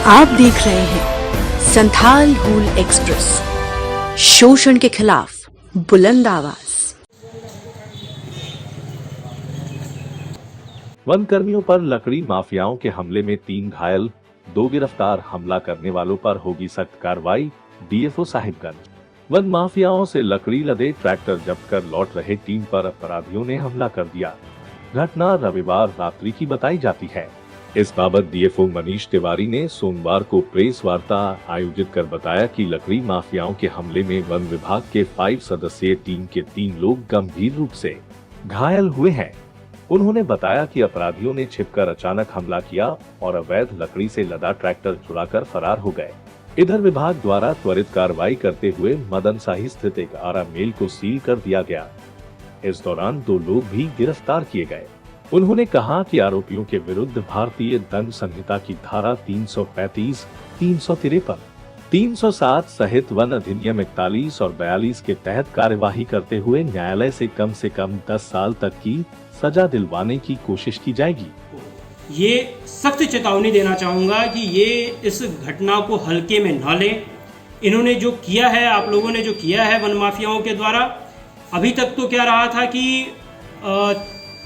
आप देख रहे हैं संथाल हूल एक्सप्रेस, शोषण के खिलाफ बुलंद आवाज। वन कर्मियों पर लकड़ी माफियाओं के हमले में 3 घायल, 2 गिरफ्तार। हमला करने वालों पर होगी सख्त कार्रवाई। डीएफओ साहिबगंज। वन माफियाओं से लकड़ी लदे ट्रैक्टर जब्त कर लौट रहे टीम पर अपराधियों ने हमला कर दिया। घटना रविवार रात्रि की बताई जाती है। इस बाबत डीएफओ मनीष तिवारी ने सोमवार को प्रेस वार्ता आयोजित कर बताया कि लकड़ी माफियाओं के हमले में वन विभाग के 5 सदस्यीय टीम के 3 लोग गंभीर रूप से घायल हुए हैं। उन्होंने बताया कि अपराधियों ने छिपकर अचानक हमला किया और अवैध लकड़ी से लदा ट्रैक्टर चुराकर फरार हो गए। इधर विभाग द्वारा त्वरित कार्रवाई करते हुए मदन शाही स्थित एक आरा मिल को सील कर दिया गया। इस दौरान 2 लोग भी गिरफ्तार किए गए। उन्होंने कहा कि आरोपियों के विरुद्ध भारतीय दंड संहिता की धारा 335, 353, 307 सहित वन अधिनियम 41 और 42 के तहत कार्यवाही करते हुए न्यायालय से कम 10 साल तक की सजा दिलवाने की कोशिश की जाएगी। ये सख्त चेतावनी देना चाहूँगा कि ये इस घटना को हल्के में ना लें। इन्होंने जो किया है, आप लोगों ने जो किया है वन माफियाओं के द्वारा, अभी तक तो क्या रहा था कि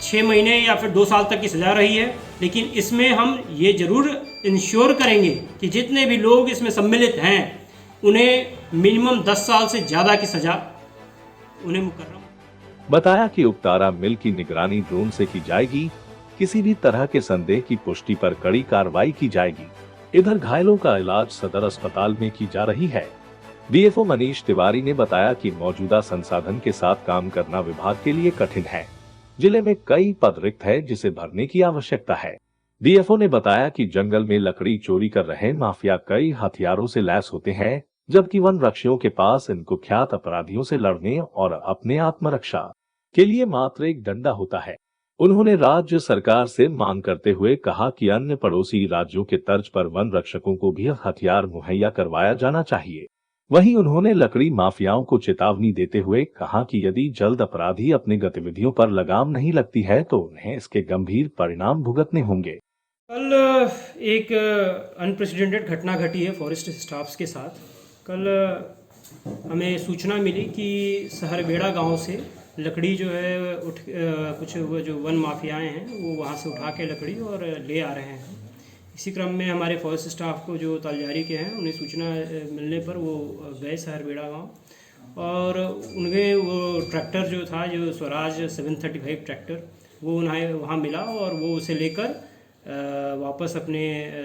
6 महीने या फिर 2 साल तक की सज़ा रही है, लेकिन इसमें हम ये ज़रूर इंश्योर करेंगे कि जितने भी लोग इसमें सम्मिलित हैं उन्हें मिनिमम 10 साल से ज़्यादा की सज़ा उन्हें मुकर्रम। बताया कि उक्त आरा मिल की निगरानी ड्रोन से की जाएगी। किसी भी तरह के संदेह की पुष्टि पर कड़ी कार्रवाई की जाएगी। इधर घायलों का इलाज सदर अस्पताल में की जा रही है। डीएफओ मनीष तिवारी ने बताया कि मौजूदा संसाधन के साथ काम करना विभाग के लिए कठिन है। जिले में कई पद रिक्त है जिसे भरने की आवश्यकता है। डीएफओ ने बताया कि जंगल में लकड़ी चोरी कर रहे माफिया कई हथियारों से लैस होते हैं, जबकि वन रक्षियों के पास इन कुख्यात अपराधियों से लड़ने और अपने आत्मरक्षा के लिए मात्र एक डंडा होता है। उन्होंने राज्य सरकार से मांग करते हुए कहा कि अन्य पड़ोसी राज्यों के तर्ज पर वन रक्षकों को भी हथियार मुहैया करवाया जाना चाहिए। वहीं उन्होंने लकड़ी माफियाओं को चेतावनी देते हुए कहा कि यदि जल्द अपराधी अपनी गतिविधियों पर लगाम नहीं लगती है तो उन्हें इसके गंभीर परिणाम भुगतने होंगे। कल एक अनप्रेसिडेंटेड घटना घटी है फॉरेस्ट स्टाफ्स के साथ। कल हमें सूचना मिली कि सहरबेड़ा गांव से लकड़ी जो है कुछ जो वन माफियाएं हैं वो वहां से उठा के लकड़ी और ले आ रहे हैं। इसी क्रम में हमारे फॉरेस्ट स्टाफ को जो तालजारी के हैं उन्हें सूचना मिलने पर वो गए सहरबेड़ा गांव और उन्हें वो ट्रैक्टर जो था, जो स्वराज 735 ट्रैक्टर, वो उन्हें वहाँ मिला और वो उसे लेकर वापस अपने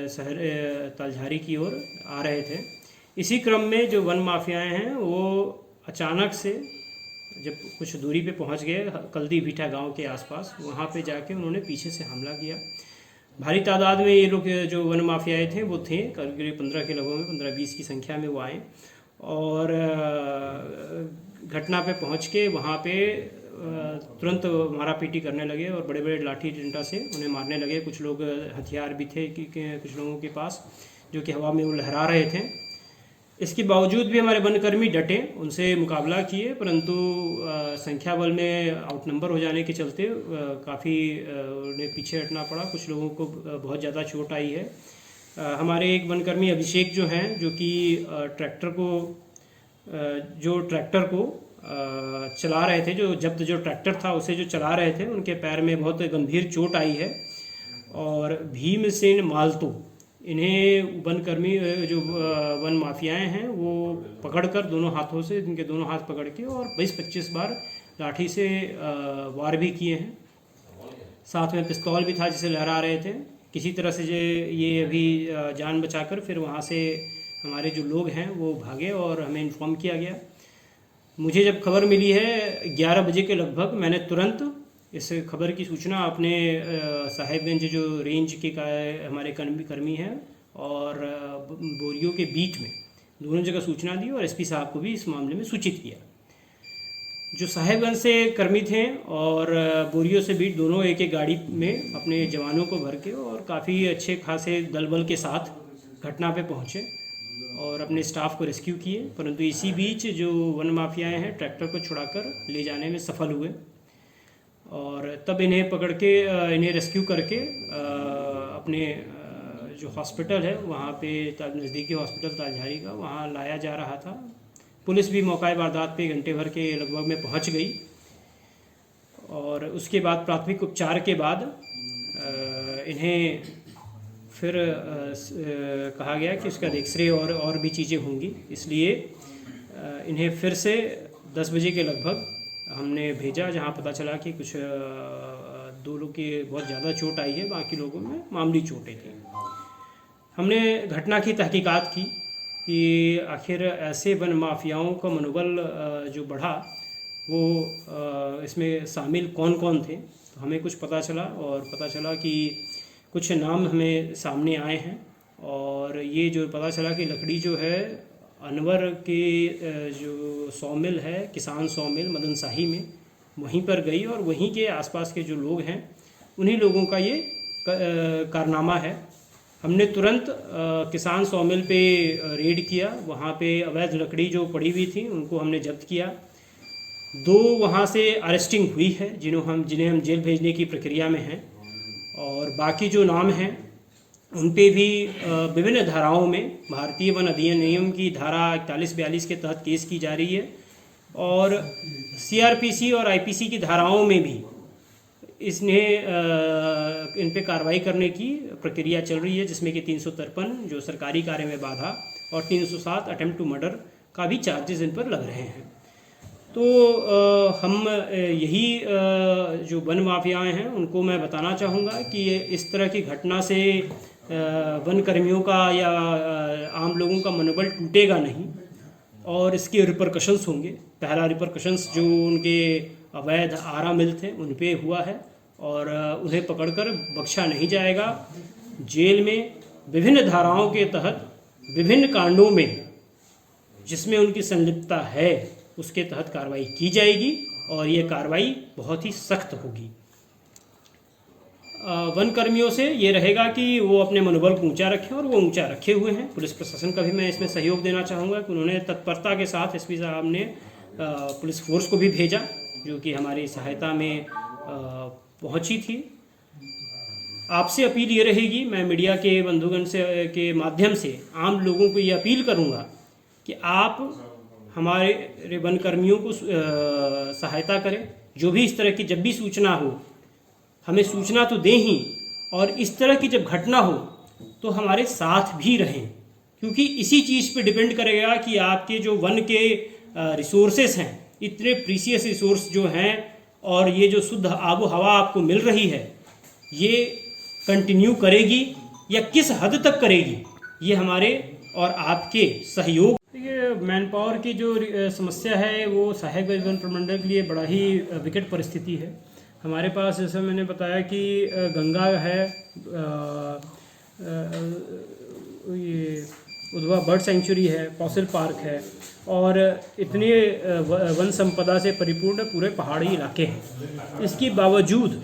शहर तालझारी की ओर आ रहे थे। इसी क्रम में जो वन माफियाएं हैं वो अचानक से जब कुछ दूरी पे पहुंच गए, कल्दी भीटा गांव के आसपास, वहां पे जाके उन्होंने पीछे से हमला किया। भारी तादाद में ये लोग जो वन माफियाए थे वो थे, करीब 15 के लगभग में 15-20 की संख्या में वो आए और घटना पे पहुंच के वहाँ पे तुरंत मारा पीटी करने लगे और बड़े बड़े लाठी डंडा से उन्हें मारने लगे। कुछ लोग हथियार भी थे कि कुछ लोगों के पास, जो कि हवा में वो लहरा रहे थे। इसके बावजूद भी हमारे वनकर्मी डटे, उनसे मुकाबला किए, परंतु संख्या बल में आउटनंबर हो जाने के चलते काफ़ी उन्हें पीछे हटना पड़ा। कुछ लोगों को बहुत ज़्यादा चोट आई है। हमारे एक वनकर्मी अभिषेक जो हैं, जो कि ट्रैक्टर को चला रहे थे, जो ट्रैक्टर था उसे जो चला रहे थे, उनके पैर में बहुत गंभीर चोट आई है। और भीमसेन मालतो, इन्हें वनकर्मी जो वन माफियाएं हैं वो पकड़कर दोनों हाथों से, इनके दोनों हाथ पकड़ के और 20-25 बार लाठी से वार भी किए हैं। साथ में पिस्तौल भी था जिसे लहरा रहे थे। किसी तरह से ये अभी जान बचाकर फिर वहाँ से हमारे जो लोग हैं वो भागे और हमें इन्फॉर्म किया गया। मुझे जब खबर मिली है 11 बजे के लगभग, मैंने तुरंत इस खबर की सूचना अपने साहिबगंज जो रेंज के हमारे कर्मी हैं और बोरियो के बीट में दोनों जगह सूचना दी और एसपी साहब को भी इस मामले में सूचित किया। जो साहिबगंज से कर्मी थे और बोरियो से बीट दोनों एक गाड़ी में अपने जवानों को भर के और काफ़ी अच्छे खासे दल बल के साथ घटना पे पहुँचे और अपने स्टाफ को रेस्क्यू किए। परंतु इसी बीच जो वन माफियाएँ हैं ट्रैक्टर को छुड़ाकर ले जाने में सफल हुए और तब इन्हें पकड़ के इन्हें रेस्क्यू करके अपने जो हॉस्पिटल है वहाँ पे नज़दीकी हॉस्पिटल तालझारी का, वहाँ लाया जा रहा था। पुलिस भी मौका वारदात पे घंटे भर के लगभग में पहुँच गई और उसके बाद प्राथमिक उपचार के बाद इन्हें फिर कहा गया कि उसका एक्सरे और भी चीज़ें होंगी, इसलिए इन्हें फिर से 10 बजे के लगभग हमने भेजा, जहां पता चला कि कुछ 2 लोग की बहुत ज़्यादा चोट आई है, बाकी लोगों में मामूली चोटें थी। हमने घटना की तहकीकात की कि आखिर ऐसे वन माफियाओं का मनोबल जो बढ़ा वो इसमें शामिल कौन कौन थे। तो हमें कुछ पता चला कि कुछ नाम हमें सामने आए हैं और ये जो पता चला कि लकड़ी जो है अनवर के जो सॉमिल है, किसान सॉमिल मदन शाही में, वहीं पर गई और वहीं के आसपास के जो लोग हैं उन्हीं लोगों का ये कारनामा है। हमने तुरंत किसान सॉमिल पे रेड किया, वहाँ पे अवैध लकड़ी जो पड़ी हुई थी उनको हमने जब्त किया। 2 वहाँ से अरेस्टिंग हुई है जिन्हें हम जेल भेजने की प्रक्रिया में हैं, और बाकी जो नाम हैं उन पे भी विभिन्न धाराओं में भारतीय वन अधिनियम की धारा 41-42 के तहत केस की जा रही है और CRPC और IPC की धाराओं में भी इन पे कार्रवाई करने की प्रक्रिया चल रही है, जिसमें कि 353 जो सरकारी कार्य में बाधा और 307 अटेम्प्ट टू मर्डर का भी चार्जेस इन पर लग रहे हैं। तो हम यही जो वन माफियाएँ हैं उनको मैं बताना चाहूँगा कि इस तरह की घटना से वन कर्मियों का या आम लोगों का मनोबल टूटेगा नहीं और इसके रिपरकशंस होंगे। पहला रिपरकशंस जो उनके अवैध आरा मिल थे उन पे हुआ है और उन्हें पकड़कर बख्शा नहीं जाएगा। जेल में विभिन्न धाराओं के तहत विभिन्न कांडों में जिसमें उनकी संलिप्तता है उसके तहत कार्रवाई की जाएगी और ये कार्रवाई बहुत ही सख्त होगी। वन कर्मियों से ये रहेगा कि वो अपने मनोबल को ऊंचा रखें और वो ऊंचा रखे हुए हैं। पुलिस प्रशासन का भी मैं इसमें सहयोग देना चाहूँगा कि उन्होंने तत्परता के साथ SP साहब ने पुलिस फोर्स को भी भेजा जो कि हमारी सहायता में पहुँची थी। आपसे अपील ये रहेगी, मैं मीडिया के बंधुगण के माध्यम से आम लोगों को ये अपील करूँगा कि आप हमारे वन कर्मियों को सहायता करें। जो भी इस तरह की जब भी सूचना हो हमें सूचना तो दें ही, और इस तरह की जब घटना हो तो हमारे साथ भी रहें, क्योंकि इसी चीज़ पे डिपेंड करेगा कि आपके जो वन के रिसोर्सेस हैं, इतने प्रीसियस रिसोर्स जो हैं और ये जो शुद्ध आबो हवा आपको मिल रही है ये कंटिन्यू करेगी या किस हद तक करेगी, ये हमारे और आपके सहयोग। देखिए, मैन पावर की जो समस्या है वो साहेबगंज वन प्रमंडल के लिए बड़ा ही विकट परिस्थिति है। हमारे पास जैसे मैंने बताया कि गंगा है, ये उधवा बर्ड सेंचुरी है, फॉसिल पार्क है और इतने वन संपदा से परिपूर्ण पूरे पहाड़ी इलाके हैं। इसके बावजूद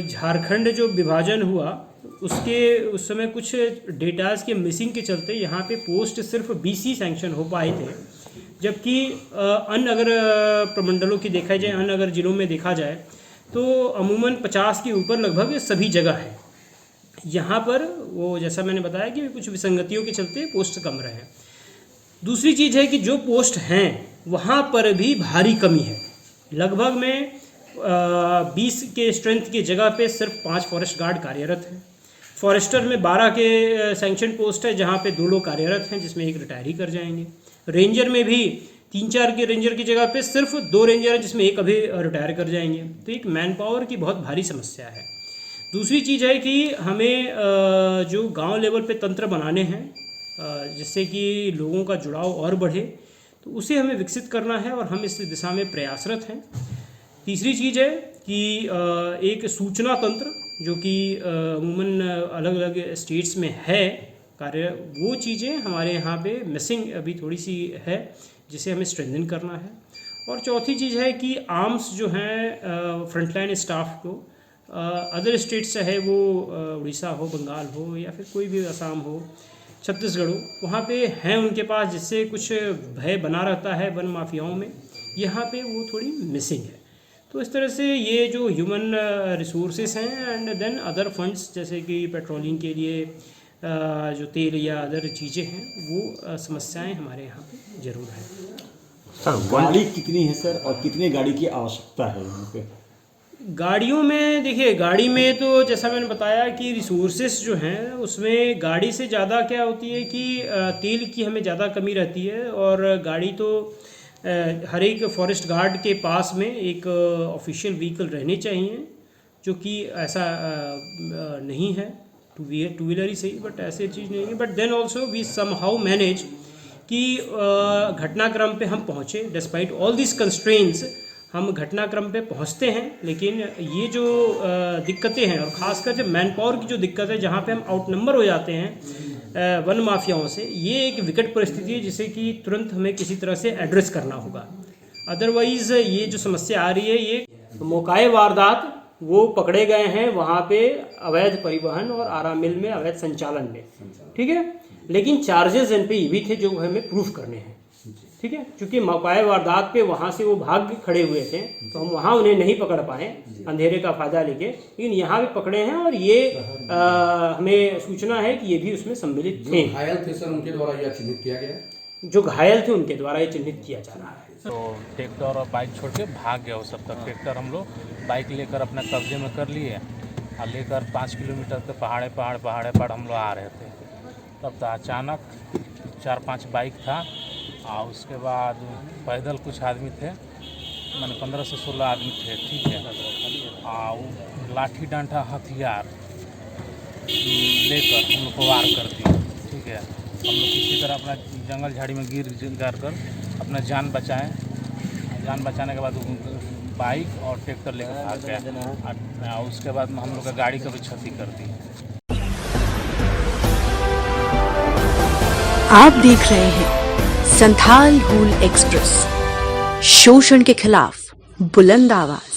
झारखंड जो विभाजन हुआ उस समय कुछ डेटाज के मिसिंग के चलते यहाँ पे पोस्ट सिर्फ 20 ही सैंक्शन हो पाए थे, जबकि अन्य अगर प्रमंडलों की देखा जाए, अन्य अगर जिलों में देखा जाए तो अमूमन 50 के ऊपर लगभग सभी जगह है। यहाँ पर वो जैसा मैंने बताया कि कुछ विसंगतियों के चलते पोस्ट कम रहे हैं। दूसरी चीज़ है कि जो पोस्ट हैं वहाँ पर भी भारी कमी है। लगभग में 20 के स्ट्रेंथ की जगह पे सिर्फ 5 फॉरेस्ट गार्ड कार्यरत हैं। फॉरेस्टर में 12 के सैंक्शन पोस्ट है जहाँ पे 2 लोग कार्यरत हैं, जिसमें एक रिटायर ही कर जाएंगे। रेंजर में भी 3-4 के रेंजर की जगह पे सिर्फ 2 रेंजर हैं, जिसमें एक अभी रिटायर कर जाएंगे। तो एक मैन पावर की बहुत भारी समस्या है। दूसरी चीज़ है कि हमें जो गांव लेवल पे तंत्र बनाने हैं जिससे कि लोगों का जुड़ाव और बढ़े, तो उसे हमें विकसित करना है और हम इस दिशा में प्रयासरत हैं। तीसरी चीज़ है कि एक सूचना तंत्र जो कि अमूमन अलग अलग स्टेट्स में है कार्य, वो चीज़ें हमारे यहाँ पे मिसिंग अभी थोड़ी सी है, जिसे हमें स्ट्रेंथन करना है। और चौथी चीज़ है कि आर्म्स जो हैं फ्रंटलाइन स्टाफ को अदर स्टेट्स चाहे वो उड़ीसा हो, बंगाल हो या फिर कोई भी असम हो, छत्तीसगढ़ हो, वहाँ पे हैं उनके पास, जिससे कुछ भय बना रहता है वन माफियाओं में। यहाँ पे वो थोड़ी मिसिंग है। तो इस तरह से ये जो ह्यूमन रिसोर्सेस हैं एंड देन अदर फंड्स जैसे कि पेट्रोलिंग के लिए जो तेल या अदर चीज़ें हैं वो समस्याएं हमारे यहाँ पे ज़रूर हैं। सर गाड़ी कितनी है सर और कितनी गाड़ी की आवश्यकता है यहाँ पे? गाड़ियों में देखिए, गाड़ी में तो जैसा मैंने बताया कि रिसोर्सेस जो हैं उसमें गाड़ी से ज़्यादा क्या होती है कि तेल की हमें ज़्यादा कमी रहती है। और गाड़ी तो हर एक फॉरेस्ट गार्ड के पास में एक ऑफिशियल व्हीकल रहने चाहिए, जो कि ऐसा नहीं है। टू व्हीलर ही सही, बट ऐसे चीज़ नहीं है। But then also we somehow manage कि घटनाक्रम पे हम पहुँचे। डिस्पाइट ऑल दिस कंस्ट्रेंट्स हम घटनाक्रम पे पहुंचते हैं। लेकिन ये जो दिक्कतें हैं, और ख़ासकर जब मैन पावर की जो दिक्कत है, जहाँ पे हम आउट नंबर हो जाते हैं वन माफियाओं से, ये एक विकट परिस्थिति है जिसे कि तुरंत हमें किसी तरह से एड्रेस करना होगा। अदरवाइज़ ये जो समस्या आ रही है, ये मौकाए वारदात वो पकड़े गए हैं वहाँ पे अवैध परिवहन और आरा मिल में अवैध संचालन में, ठीक है। लेकिन चार्जेस इन पे ये भी थे जो हमें प्रूफ करने हैं, ठीक है। क्योंकि मौकाए वारदात पे वहाँ से वो भाग के खड़े हुए थे, तो हम वहाँ उन्हें नहीं पकड़ पाए अंधेरे का फ़ायदा लेके, लेकिन यहाँ भी पकड़े हैं। और ये हमें सूचना है कि ये भी उसमें सम्मिलित थे। घायल थे सर, उनके द्वारा यह चिन्हित किया गया, जो घायल थे उनके द्वारा ये चिन्हित किया जा रहा है। तो ट्रैक्टर और बाइक छोड़ के भाग गया वो सब तक। ट्रैक्टर हम लोग बाइक लेकर अपने कब्जे में कर लिए और लेकर 5 किलोमीटर के पहाड़ हम लोग आ रहे थे। तब तो अचानक 4-5 बाइक था और उसके बाद पैदल कुछ आदमी थे, मैंने 15 से 16 आदमी थे, ठीक है। और लाठी डंडा हथियार लेकर हम लोग को वार कर दिया, ठीक है। हम लोग किसी तरह अपना जंगल झाड़ी में गिर कर अपना जान बचाएं। जान बचाने के बाद बाइक और ट्रैक्टर लेकर भाग गया। उसके बाद हम लोग का गाड़ी का भी क्षति कर दी। आप देख रहे हैं संथाल हूल एक्सप्रेस, शोषण के खिलाफ बुलंद आवाज।